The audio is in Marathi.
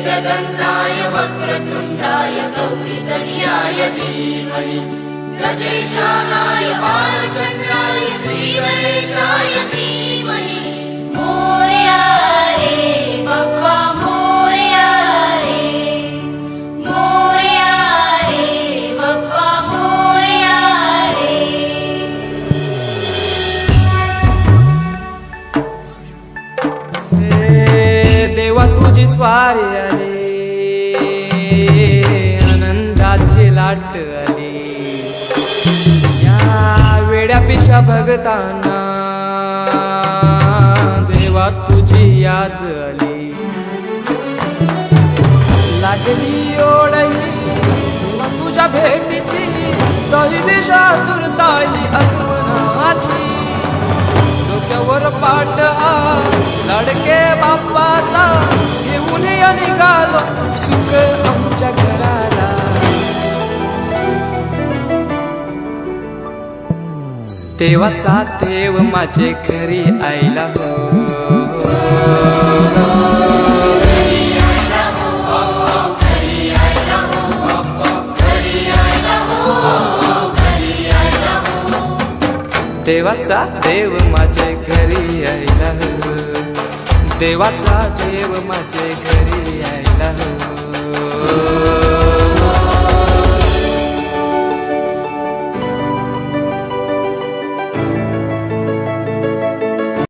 एकदन्ताय वक्रतुण्डाय गौरीतनयाय धीमहि गजेशानाय बालचन्द्राय श्रीगणेशाय धीमहि। मोरया रे बप्पा मोरया रे, मोरया रे बप्पा मोरया रे। देवा तुझी स्वारी आली, आनंदाची लाट आली, या वेड्या पिशा भगतांना देवा तुझी याद आली। लागली ओढही तुझ्या भेटीची, दही दिशा तुरताई आगमनाची। डोक्यावर पाट लाडके बाप्पाचा, घेऊन या निघालो सुख आमच्या घराला। देवाचा देव माझे घरी आयला हो, देवाचा देव माझे घरी आयला हो, देवाचा देव माझे घरी